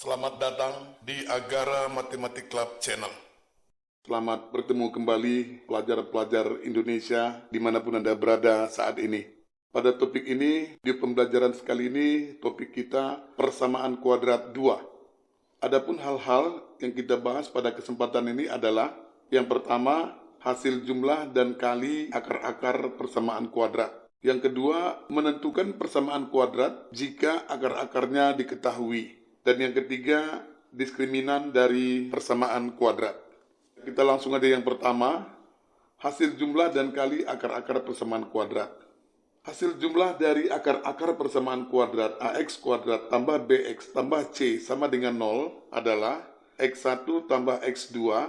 Selamat datang di Agara Matematik Club Channel. Selamat bertemu kembali pelajar-pelajar Indonesia dimanapun Anda berada saat ini. Pada topik ini, di pembelajaran sekali ini, topik kita persamaan kuadrat 2. Adapun hal-hal yang kita bahas pada kesempatan ini adalah yang pertama, hasil jumlah dan kali akar-akar persamaan kuadrat. Yang kedua, menentukan persamaan kuadrat jika akar-akarnya diketahui. Dan yang ketiga, diskriminan dari persamaan kuadrat. Kita langsung aja yang pertama, hasil jumlah dan kali akar-akar persamaan kuadrat. Hasil jumlah dari akar-akar persamaan kuadrat AX kuadrat tambah BX tambah C sama dengan 0 adalah X1 tambah X2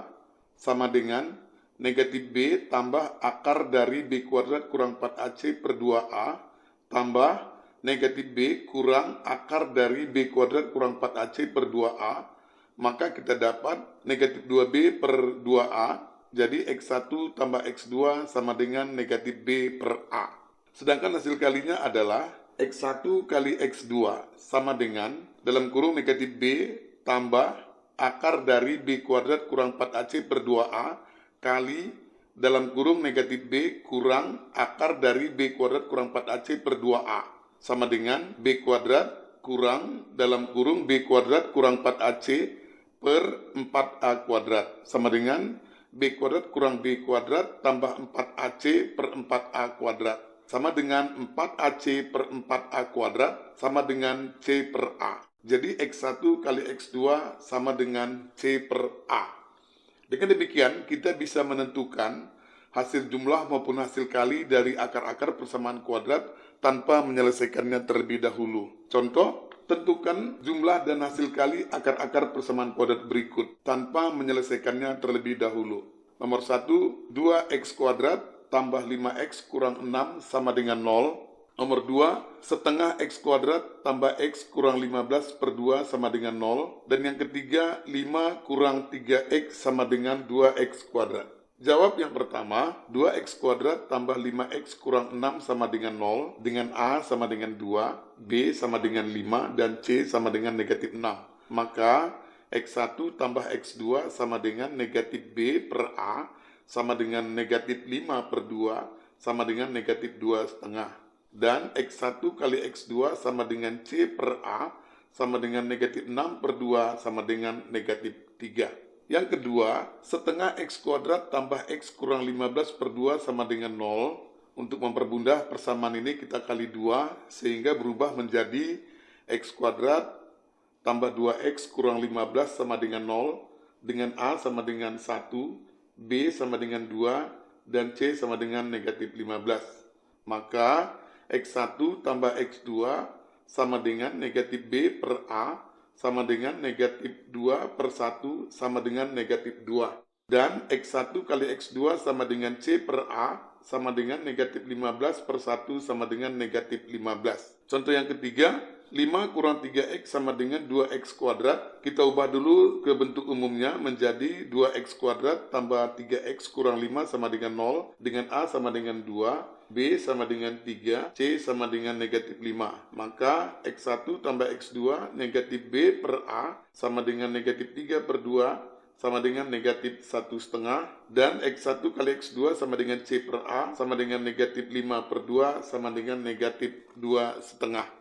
sama dengan negatif B tambah akar dari B kuadrat kurang 4AC per 2A tambah negatif B kurang akar dari B kuadrat kurang 4AC per 2A, maka kita dapat negatif 2B per 2A, jadi X1 tambah X2 sama dengan negatif B per A. Sedangkan hasil kalinya adalah X1 kali X2 sama dengan, dalam kurung negatif B tambah akar dari B kuadrat kurang 4AC per 2A kali dalam kurung negatif B kurang akar dari B kuadrat kurang 4AC per 2A. Sama dengan B kuadrat kurang dalam kurung B kuadrat kurang 4AC per 4A kuadrat. Sama dengan B kuadrat kurang B kuadrat tambah 4AC per 4A kuadrat. Sama dengan 4AC per 4A kuadrat sama dengan C per A. Jadi X1 kali X2 sama dengan C per A. Dengan demikian kita bisa menentukan hasil jumlah maupun hasil kali dari akar-akar persamaan kuadrat tanpa menyelesaikannya terlebih dahulu. Contoh, tentukan jumlah dan hasil kali akar-akar persamaan kuadrat berikut tanpa menyelesaikannya terlebih dahulu. Nomor 1, 2x kuadrat tambah 5x kurang 6 sama dengan 0. Nomor 2, setengah x kuadrat tambah x kurang 15 per 2 sama dengan 0. Dan yang ketiga, 5 kurang 3x sama dengan 2x kuadrat. Jawab yang pertama, 2x kuadrat tambah 5x kurang 6 sama dengan 0, dengan A sama dengan 2, B sama dengan 5, dan C sama dengan negatif 6. Maka, X1 tambah X2 sama dengan negatif B per A, sama dengan negatif 5 per 2, sama dengan negatif 2 setengah. Dan X1 kali X2 sama dengan C per A, sama dengan negatif 6 per 2, sama dengan negatif 3. Yang kedua, setengah X kuadrat tambah X kurang 15 per 2 sama dengan 0. Untuk mempermudah persamaan ini kita kali 2 sehingga berubah menjadi X kuadrat tambah 2X kurang 15 sama dengan 0. Dengan A sama dengan 1, B sama dengan 2, dan C sama dengan negatif 15. Maka X1 tambah X2 sama dengan negatif B per A sama dengan negatif 2 per 1 sama dengan negatif 2. Dan X1 kali X2 sama dengan C per A sama dengan negatif 15 per 1 sama dengan negatif 15. Contoh yang ketiga, 5 kurang 3X sama dengan 2X kuadrat. Kita ubah dulu ke bentuk umumnya menjadi 2X kuadrat tambah 3X kurang 5 sama dengan 0. Dengan A sama dengan 2. B sama dengan 3, C sama dengan negatif 5. Maka X1 tambah X2 negatif B per A sama dengan negatif 3 per 2 sama dengan negatif 1 setengah. Dan X1 kali X2 sama dengan C per A sama dengan negatif 5 per 2 sama dengan negatif 2 setengah.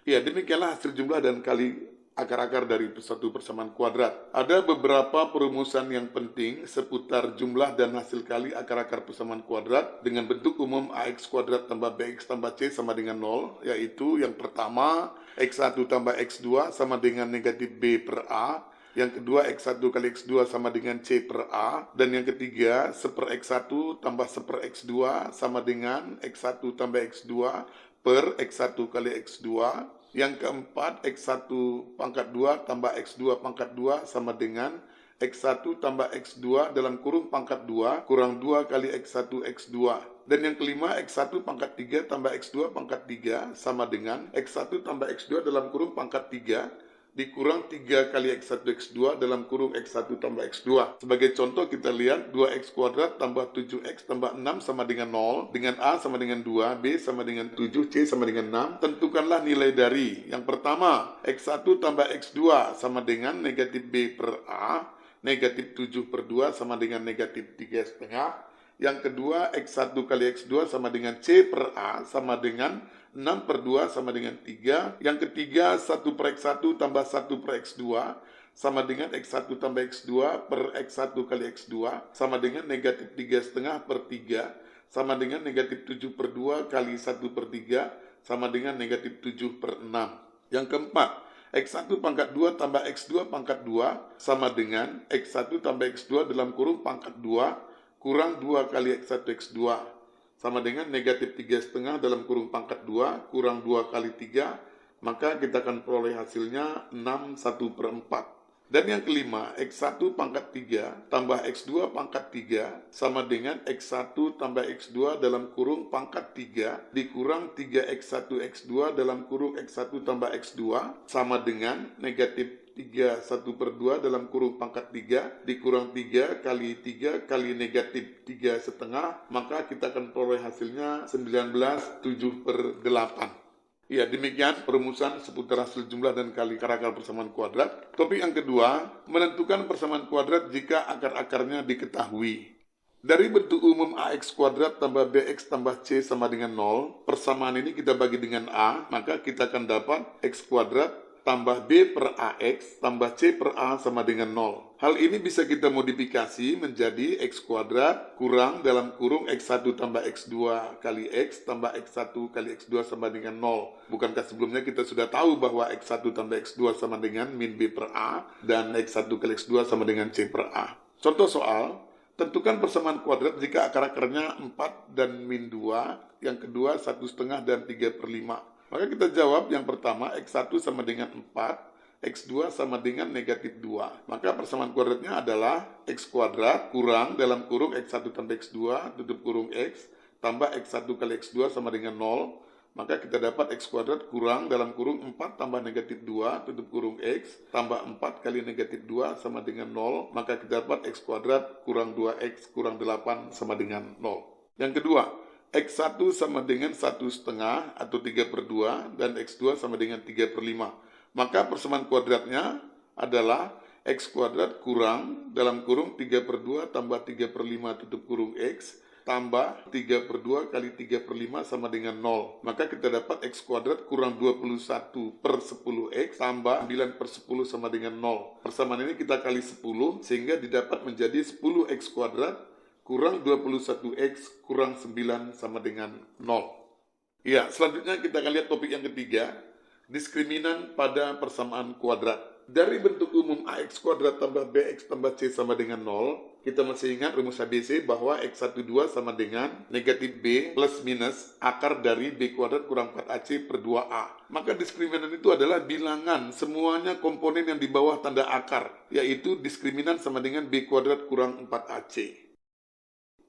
Ya, demikianlah hasil jumlah dan kali akar-akar dari satu persamaan kuadrat. Ada beberapa perumusan yang penting seputar jumlah dan hasil kali akar-akar persamaan kuadrat dengan bentuk umum AX kuadrat tambah BX tambah C sama dengan 0, yaitu yang pertama X1 tambah X2 sama dengan negatif B per A, yang kedua X1 kali X2 sama dengan C per A, dan yang ketiga seper X1 tambah seper X2 sama dengan X1 tambah X2 per X1 kali X2. Yang keempat, X1 pangkat 2 tambah X2 pangkat 2 sama dengan X1 tambah X2 dalam kurung pangkat 2 kurang 2 kali X1 X2. Dan yang kelima, X1 pangkat 3 tambah X2 pangkat 3 sama dengan X1 tambah X2 dalam kurung pangkat 3 dikurang 3 kali X1 X2 dalam kurung X1 tambah X2. Sebagai contoh kita lihat 2X kuadrat tambah 7X tambah 6 sama dengan 0, dengan A sama dengan 2, B sama dengan 7, C sama dengan 6. Tentukanlah nilai dari. Yang pertama, X1 tambah X2 sama dengan negatif B per A, negatif 7 per 2 sama dengan negatif 3,5. Yang kedua, X1 kali X2 sama dengan C per A sama dengan 6 per 2 sama dengan 3. Yang ketiga, 1 per X1 tambah 1 per X2 sama dengan X1 tambah X2 per X1 kali X2 sama dengan negatif 3,5 per 3 sama dengan negatif 7 per 2 kali 1 per 3 sama dengan negatif 7 per 6. Yang keempat, X1 pangkat 2 tambah X2 pangkat 2 sama dengan X1 tambah X2 dalam kurung pangkat 2 kurang 2 kali X1 X2 sama dengan negatif 3,5 dalam kurung pangkat 2 kurang 2 kali 3, maka kita akan peroleh hasilnya 6 1 per 4. Dan yang kelima, X1 pangkat 3 tambah X2 pangkat 3 sama dengan X1 tambah X2 dalam kurung pangkat 3 dikurang 3X1 X2 dalam kurung X1 tambah X2 sama dengan negatif 3 1 per 2 dalam kurung pangkat 3 dikurang 3 kali 3 kali negatif 3,5, maka kita akan peroleh hasilnya 19 7 per 8. Ya, demikian perumusan seputar hasil jumlah dan kali akar persamaan kuadrat. Topik yang kedua, menentukan persamaan kuadrat jika akar-akarnya diketahui. Dari bentuk umum AX kuadrat tambah BX tambah C sama dengan 0, persamaan ini kita bagi dengan A, maka kita akan dapat X kuadrat tambah B per AX tambah C per A sama dengan 0. Hal ini bisa kita modifikasi menjadi X kuadrat kurang dalam kurung X1 tambah X2 kali X tambah X1 kali X2 sama dengan 0. Bukankah sebelumnya kita sudah tahu bahwa X1 tambah X2 sama dengan min B per A dan X1 kali X2 sama dengan C per A. Contoh soal, tentukan persamaan kuadrat jika akar-akarnya 4 dan min 2, yang kedua 1,5 dan 3 per 5. Maka kita jawab yang pertama, X1 sama dengan 4, X2 sama dengan negatif 2. Maka persamaan kuadratnya adalah X kuadrat kurang dalam kurung X1 tambah X2 tutup kurung X tambah X1 kali X2 sama dengan 0. Maka kita dapat X kuadrat kurang dalam kurung 4 tambah negatif 2 tutup kurung X tambah 4 kali negatif 2 sama dengan 0. Maka kita dapat X kuadrat kurang 2X kurang 8 sama dengan 0. Yang kedua, X1 sama dengan 1,5 atau 3 per 2 dan X2 sama dengan 3 per 5. Maka persamaan kuadratnya adalah X kuadrat kurang dalam kurung 3 per 2 tambah 3 per 5 tutup kurung X tambah 3 per 2 kali 3 per 5 sama dengan 0. Maka kita dapat X kuadrat kurang 21 per 10X tambah 9 per 10 sama dengan 0. Persamaan ini kita kali 10 sehingga didapat menjadi 10X kuadrat kurang 21X kurang 9 sama dengan 0. Ya, selanjutnya kita akan lihat topik yang ketiga, diskriminan pada persamaan kuadrat. Dari bentuk umum AX kuadrat tambah BX tambah C sama dengan 0, kita masih ingat rumus ABC bahwa X12 sama dengan negatif B plus minus akar dari B kuadrat kurang 4AC per 2A. Maka diskriminan itu adalah bilangan semuanya komponen yang di bawah tanda akar, yaitu diskriminan sama dengan B kuadrat kurang 4AC.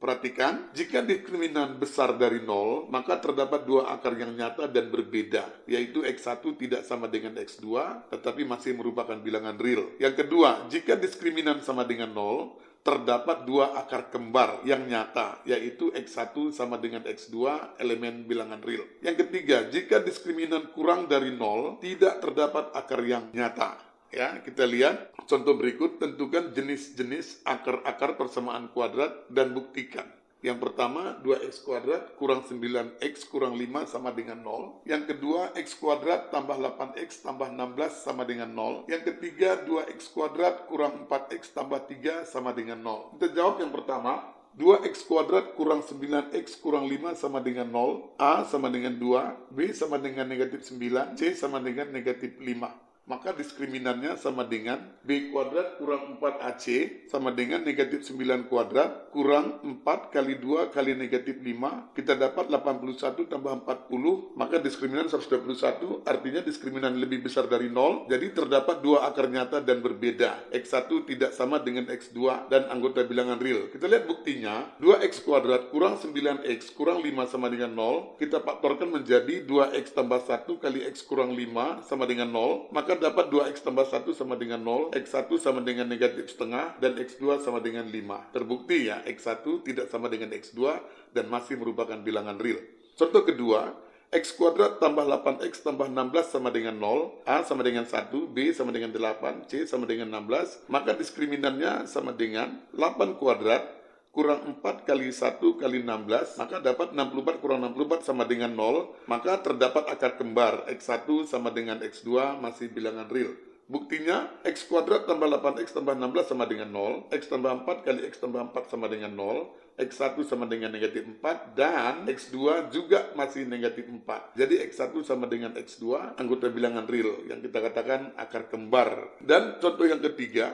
Perhatikan, jika diskriminan besar dari 0, maka terdapat dua akar yang nyata dan berbeda, yaitu X1 tidak sama dengan X2, tetapi masih merupakan bilangan real. Yang kedua, jika diskriminan sama dengan 0, terdapat dua akar kembar yang nyata, yaitu X1 sama dengan X2, elemen bilangan real. Yang ketiga, jika diskriminan kurang dari 0, tidak terdapat akar yang nyata. Ya, kita lihat contoh berikut, tentukan jenis-jenis akar-akar persamaan kuadrat dan buktikan. Yang pertama, 2x kuadrat kurang 9x kurang 5 sama dengan 0. Yang kedua, x kuadrat tambah 8x tambah 16 sama dengan 0. Yang ketiga, 2x kuadrat kurang 4x tambah 3 sama dengan 0. Kita jawab yang pertama, 2x kuadrat kurang 9x kurang 5 sama dengan 0. A sama dengan 2, B sama dengan negatif 9, C sama dengan negatif 5. Maka diskriminannya sama dengan B kuadrat kurang 4AC sama dengan negatif 9 kuadrat kurang 4 kali 2 kali negatif 5. Kita dapat 81 tambah 40, maka diskriminan 121, artinya diskriminan lebih besar dari 0. Jadi terdapat dua akar nyata dan berbeda. X1 tidak sama dengan X2 dan anggota bilangan real. Kita lihat buktinya, 2x kuadrat kurang 9x kurang 5 sama dengan 0. Kita faktorkan menjadi 2x tambah 1 kali x kurang 5 sama dengan 0. Maka maka dapat 2X tambah 1 sama dengan 0, X1 sama dengan negatif setengah, dan X2 sama dengan 5. Terbukti ya, X1 tidak sama dengan X2 dan masih merupakan bilangan real. Contoh kedua, X kuadrat tambah 8X tambah 16 sama dengan 0, A sama dengan 1, B sama dengan 8, C sama dengan 16, maka diskriminannya sama dengan 8 kuadrat kurang 4 kali 1 kali 16, maka dapat 64 kurang 64 sama dengan 0, maka terdapat akar kembar, X1 sama dengan X2 masih bilangan real. Buktinya, X kuadrat tambah 8X tambah 16 sama dengan 0, X tambah 4 kali X tambah 4 sama dengan 0, X1 sama dengan negatif 4, dan X2 juga masih negatif 4. Jadi X1 sama dengan X2, anggota bilangan real, yang kita katakan akar kembar. Dan contoh yang ketiga,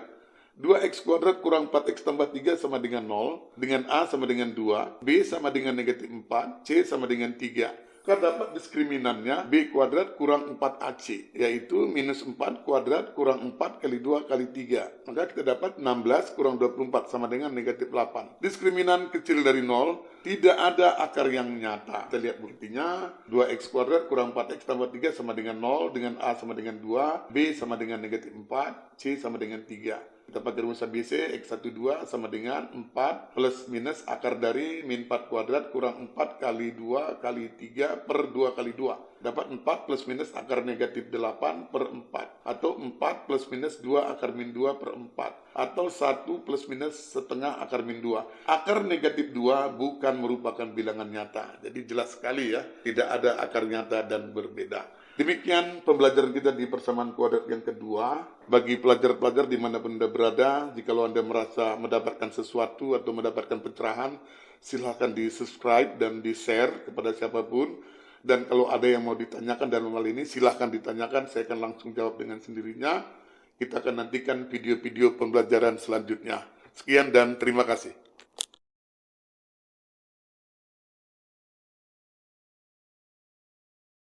2X kuadrat kurang 4X tambah 3 sama dengan 0, dengan A sama dengan 2, B sama dengan negatif 4, C sama dengan 3. Terdapat diskriminannya B kuadrat kurang 4AC, yaitu minus 4 kuadrat kurang 4 kali 2 kali 3. Maka kita dapat 16 kurang 24 sama dengan negatif 8. Diskriminan kecil dari 0, tidak ada akar yang nyata. Kita lihat buktinya, 2X kuadrat kurang 4X tambah 3 sama dengan 0, dengan A sama dengan 2, B sama dengan negatif 4, C sama dengan 3. Kita pakai rumus ABC, X12 sama dengan 4 plus minus akar dari min 4 kuadrat kurang 4 kali 2 kali 3 per 2 kali 2. Dapat 4 plus minus akar negatif 8 per 4. Atau 4 plus minus 2 akar min 2 per 4. Atau 1 plus minus setengah akar min 2. Akar negatif 2 bukan merupakan bilangan nyata. Jadi jelas sekali ya, tidak ada akar nyata dan berbeda. Demikian pembelajaran kita di persamaan kuadrat yang kedua. Bagi pelajar-pelajar dimanapun Anda berada, jikalau Anda merasa mendapatkan sesuatu atau mendapatkan pencerahan, silahkan di-subscribe dan di-share kepada siapapun. Dan kalau ada yang mau ditanyakan dalam hal ini, silahkan ditanyakan, saya akan langsung jawab dengan sendirinya. Kita akan nantikan video-video pembelajaran selanjutnya. Sekian dan terima kasih.